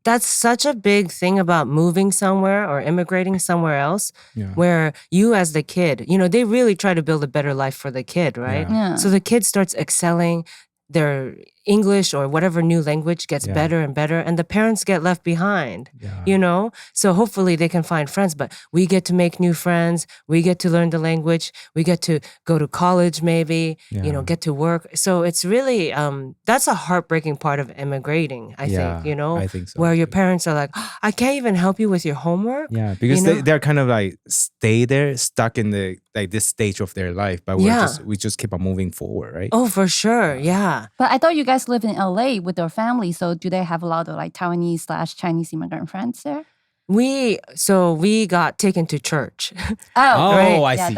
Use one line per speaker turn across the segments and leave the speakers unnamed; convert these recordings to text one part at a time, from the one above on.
that's such a big thing about moving somewhere or immigrating somewhere else, where you as the kid, they really try to build a better life for the kid, right?
Yeah.
So the kid starts excelling, their English or whatever new language gets better and better, and the parents get left behind, So hopefully they can find friends, but we get to make new friends, we get to learn the language, we get to go to college maybe, get to work. So it's really, that's a heartbreaking part of immigrating, I think,
I think so,
where your parents are like, oh, I can't even help you with your homework.
Yeah, because they're kind of like stay there, stuck in the this stage of their life, but we just keep on moving forward, right?
Oh, for sure, yeah.
But I thought you guys live in LA with your family, so do they have a lot of like Taiwanese/Chinese immigrant friends there?
We got taken to church.
Oh,
I see.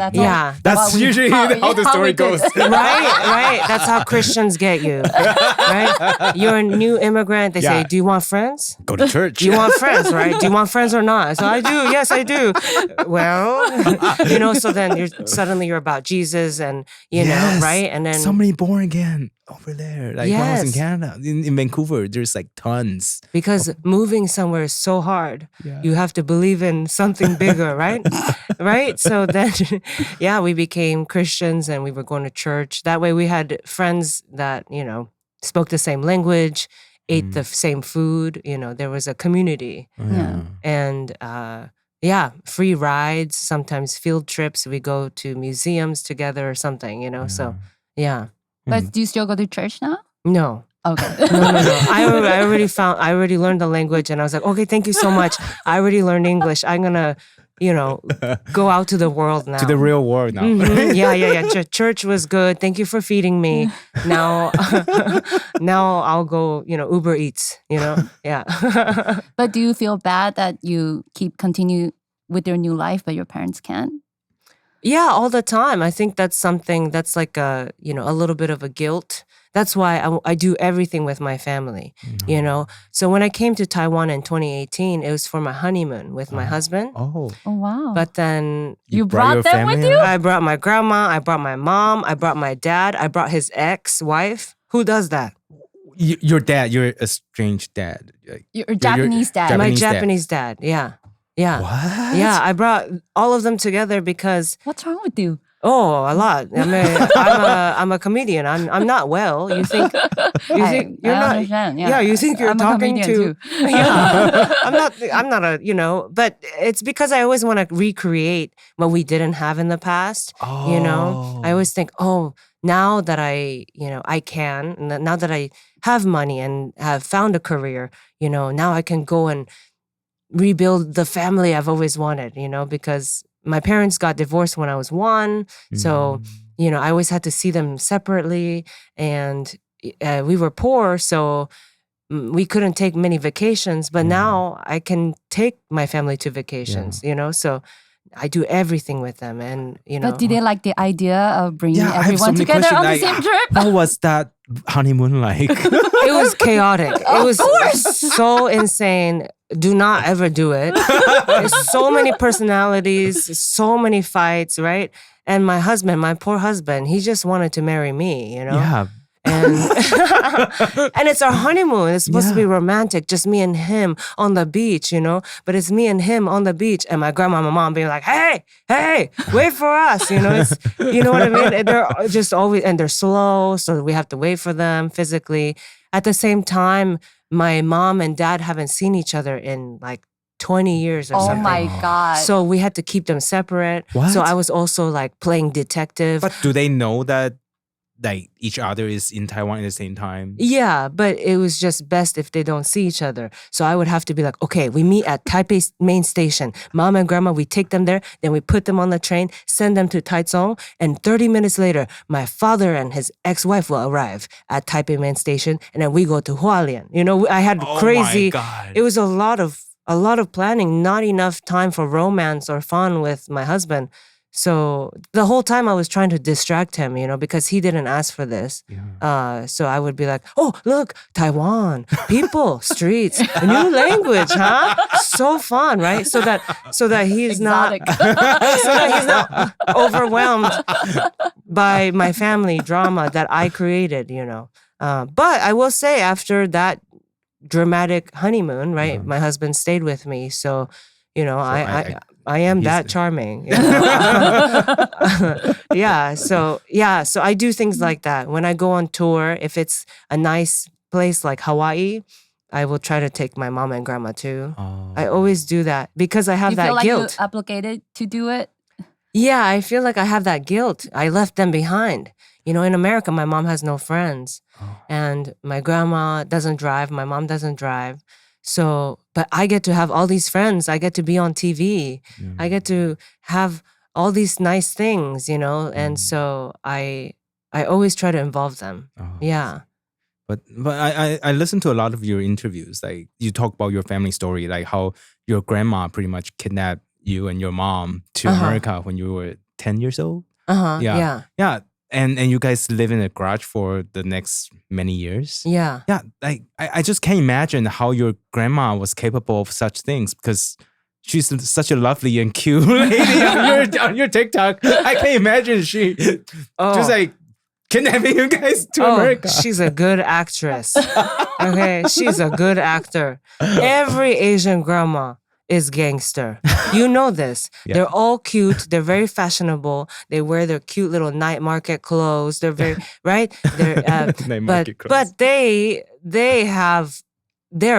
That's usually how the story goes.
Right. That's how Christians get you, right? You're a new immigrant. They say, do you want friends?
Go to church.
Do you want friends, right? Do you want friends or not? So I do. Yes, I do. Well, so then you're about Jesus and, right? And then
somebody born again over there. Like when I was in Canada, in Vancouver, there's like tons.
Because moving somewhere is so hard.
Yeah.
You have to believe in something bigger, right? Right? So then, we became Christians and we were going to church. That way we had friends that, spoke the same language, ate the same food. There was a community. And, free rides, sometimes field trips. We go to museums together or something, so, yeah.
But do you still go to church now?
No.
Okay.
No. I already learned the language and I was like, okay, thank you so much. I already learned English. I'm going to, go out to the world now.
To the real world now.
Mm-hmm. Yeah. Church was good. Thank you for feeding me. Now I'll go, Uber Eats, yeah.
But do you feel bad that you continue with your new life, but your parents can't?
Yeah, all the time. I think that's something that's like a little bit of a guilt. That's why I do everything with my family, So when I came to Taiwan in 2018, it was for my honeymoon with my husband.
Oh, wow.
But then...
You brought them with you?
I brought my grandma, I brought my mom, I brought my dad, I brought his ex-wife. Who does that?
Your dad, you're a strange dad.
Your Japanese dad.
My Japanese dad, yeah.
What?
Yeah, I brought all of them together because...
What's wrong with you?
Oh, a lot. I'm a comedian. I'm not well. You think you're not?
Understand,
yeah, you think you're talking to?
Too.
Yeah, I'm not a But it's because I always want to recreate what we didn't have in the past.
Oh.
I always think, now that I can, now that I have money and have found a career, now I can go and rebuild the family I've always wanted, because my parents got divorced when I was 1. So, I always had to see them separately and we were poor. So we couldn't take many vacations, but now I can take my family to vacations, so I do everything with them and,
But did they like the idea of bringing everyone together on the same trip?
How was that honeymoon like?
It was chaotic. It was so insane. Do not ever do it. There's so many personalities, so many fights, right? And my husband, my poor husband, he just wanted to marry me,
Yeah.
And and it's our honeymoon. It's supposed to be romantic, just me and him on the beach, But it's me and him on the beach, and my grandma and my mom being like, "Hey, wait for us," It's, you know what I mean? And they're just always, and they're slow, so we have to wait for them physically. At the same time, my mom and dad haven't seen each other in like 20 years or something.
Oh my God.
So we had to keep them separate.
What?
So I was also like playing detective.
But do they know that like each other is in Taiwan at the same time?
Yeah, but it was just best if they don't see each other. So I would have to be like, okay, we meet at Taipei main station. Mom and grandma, we take them there, then we put them on the train, send them to Taichung, and 30 minutes later, my father and his ex-wife will arrive at Taipei main station, and then we go to Hualien. I had crazy...
Oh my God.
It was a lot of planning, not enough time for romance or fun with my husband. So the whole time I was trying to distract him, because he didn't ask for this.
Yeah.
So I would be like, oh, look, Taiwan, people, streets, a new language, huh? So fun, right? So that he's not overwhelmed by my family drama that I created, But I will say after that dramatic honeymoon, right? My husband stayed with me. So, I am that charming. So I do things like that. When I go on tour, if it's a nice place like Hawaii, I will try to take my mom and grandma too. I always do that because I have that guilt.
Do you feel like you're obligated to do it?
Yeah, I feel like I have that guilt. I left them behind. In America, my mom has no friends. And my grandma doesn't drive. My mom doesn't drive. So, but I get to have all these friends. I get to be on TV. I get to have all these nice things, and so I always try to involve them. Yeah.
But I listen to a lot of your interviews. Like you talk about your family story, like how your grandma pretty much kidnapped you and your mom to America when you were 10 years old. Yeah. And you guys live in a garage for the next many years.
Yeah.
Yeah. Like I just can't imagine how your grandma was capable of such things because she's such a lovely and cute lady on your TikTok. I can't imagine she just like kidnapping you guys to America.
She's a good actress. Okay. She's a good actor. Every Asian grandma is gangster. You know this. Yeah. They're all cute. They're very fashionable. They wear their cute little night market clothes. They're very right. They're but they're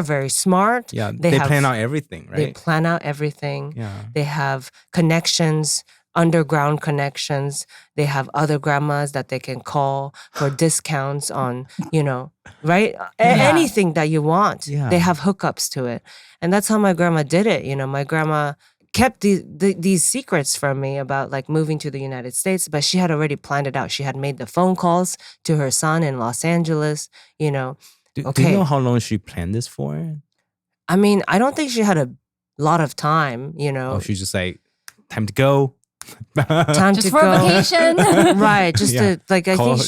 very smart.
Yeah, they plan out everything, right?
They plan out everything.
Yeah,
they have connections, underground connections. They have other grandmas that they can call for discounts on, right? Anything that you want. Yeah. They have hookups to it. And that's how my grandma did it. My grandma kept these secrets from me about like moving to the United States, but she had already planned it out. She had made the phone calls to her son in Los Angeles, Do you
know how long she planned this for?
I mean, I don't think she had a lot of time,
Oh, she's just like, time to go.
Time
just
to
for
go.
A vacation.
Right. Just to like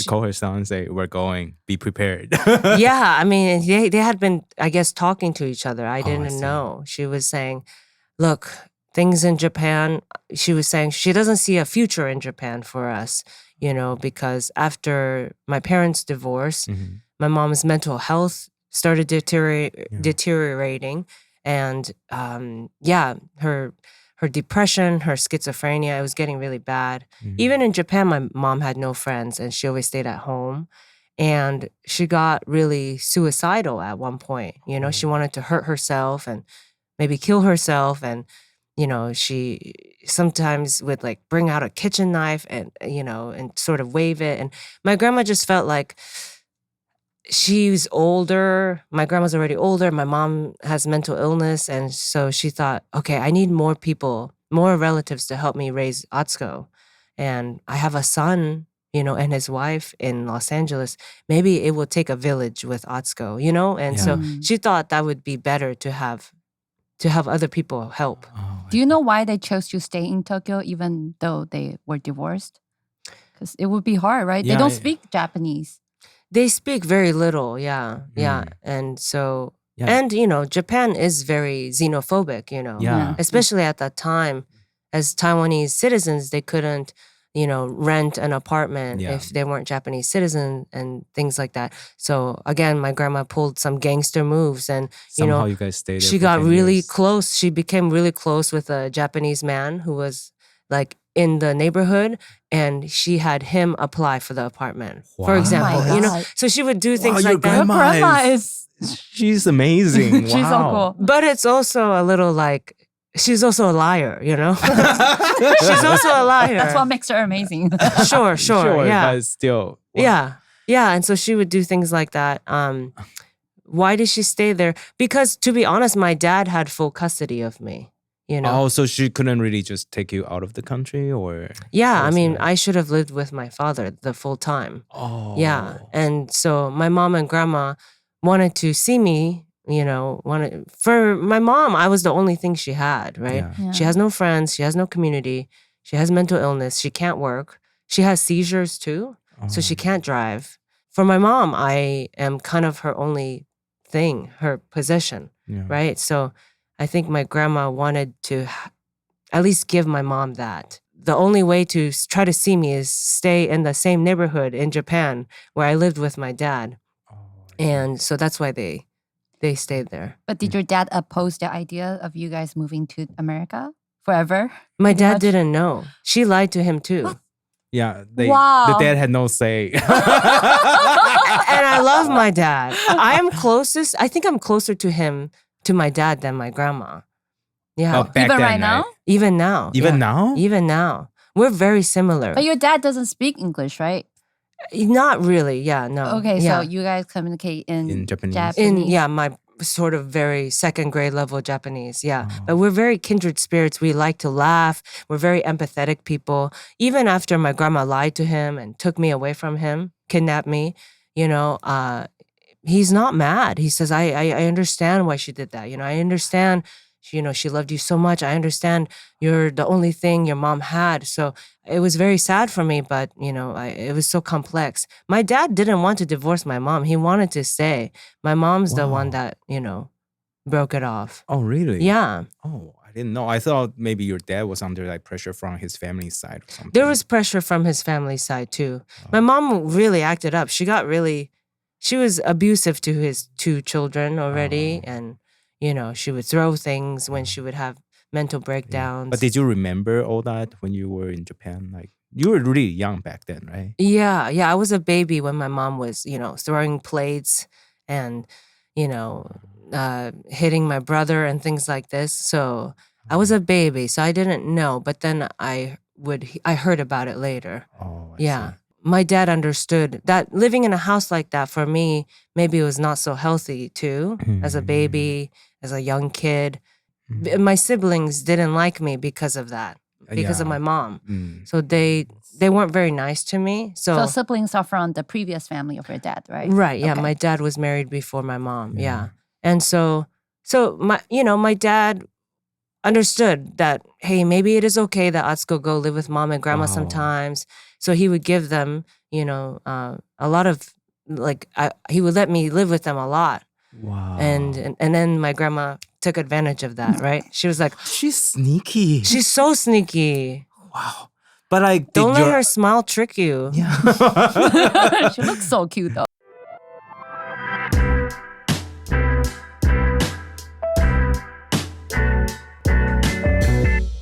call her son and say, we're going, be prepared.
Yeah. I mean, they had been, I guess, talking to each other. I didn't know. She was saying, look, things in Japan, she was saying she doesn't see a future in Japan for us, because after my parents' divorce, my mom's mental health started deteriorating. And her depression, her schizophrenia, it was getting really bad. Even in Japan, my mom had no friends and she always stayed at home. And she got really suicidal at one point. She wanted to hurt herself and maybe kill herself. And, she sometimes would like bring out a kitchen knife and, and sort of wave it. And my grandma just felt like she's older. My grandma's already older. My mom has mental illness. And so she thought, okay, I need more people, more relatives to help me raise Atsuko. And I have a son, and his wife in Los Angeles. Maybe it will take a village with Atsuko, And so she thought that would be better to have other people help.
Do you know why they chose to stay in Tokyo even though they were divorced? Because it would be hard, right? They don't speak Japanese.
They speak very little, yeah. And so, and, Japan is very xenophobic, especially at that time. As Taiwanese citizens, they couldn't, rent an apartment if they weren't Japanese citizens and things like that. So again, my grandma pulled some gangster moves and,
somehow you guys stayed there
she got really close. She became really close with a Japanese man who was like in the neighborhood, and she had him apply for the apartment, for example, so she would do things like that.
Your grandma is
she's amazing.
She's so cool.
But it's also a little like, she's also a liar, She's also a liar.
That's what makes her amazing.
Sure, yeah.
But still.
Wow. Yeah. And so she would do things like that. Why did she stay there? Because to be honest, my dad had full custody of me.
Oh, so she couldn't really just take you out of the country, or?
Yeah, I mean, I should have lived with my father the full time.
Oh.
Yeah, and so my mom and grandma wanted to see me, for my mom, I was the only thing she had, right?
Yeah.
She has no friends, she has no community, she has mental illness, she can't work, she has seizures too, so she can't drive. For my mom, I am kind of her only thing, her possession, right? So I think my grandma wanted to at least give my mom that. The only way to try to see me is stay in the same neighborhood in Japan where I lived with my dad. And so that's why they they stayed there.
But did your dad oppose the idea of you guys moving to America forever?
My dad didn't know. She lied to him too.
Yeah,
Wow.
the dad had no say.
And I love my dad. I think I'm closer to my dad than my grandma. Yeah.
Oh, back
Even
then,
right now?
Even now.
Even
yeah.
now?
Even now. We're very similar.
But your dad doesn't speak English, right?
Not really. Yeah, no.
Okay,
yeah.
so you guys communicate in
Japanese.
My sort of very second grade level Japanese. Yeah. But we're very kindred spirits. We like to laugh. We're very empathetic people. Even after my grandma lied to him and took me away from him, kidnapped me, he's not mad. He says, I understand why she did that. I understand, she loved you so much. I understand you're the only thing your mom had. So it was very sad for me, but, it was so complex. My dad didn't want to divorce my mom. He wanted to stay. My mom's the one that, broke it off.
Oh, really?
Yeah.
Oh, I didn't know. I thought maybe your dad was under like pressure from his family side or something.
There was pressure from his family side too. My mom really acted up. She was abusive to his 2 children already. And, she would throw things when she would have mental breakdowns.
But did you remember all that when you were in Japan? Like, you were really young back then, right?
Yeah. I was a baby when my mom was, throwing plates and, hitting my brother and things like this. So I was a baby, so I didn't know. But then I heard about it later.
Oh, I
yeah.
see.
My dad understood that living in a house like that for me, maybe it was not so healthy too, as a baby, as a young kid. My siblings didn't like me because of that, because of my mom. So they weren't very nice to me. So
siblings are from the previous family of your dad, right?
Right, yeah.
Okay.
My dad was married before my mom, yeah. And so my dad understood that, hey, maybe it is okay that Atsuko go live with mom and grandma sometimes. So he would give them, a lot of, he would let me live with them a lot.
Wow.
And then my grandma took advantage of that, right? She was like,
she's sneaky.
she's so sneaky.
Wow. But
Don't let her smile trick you.
Yeah.
She looks so cute though.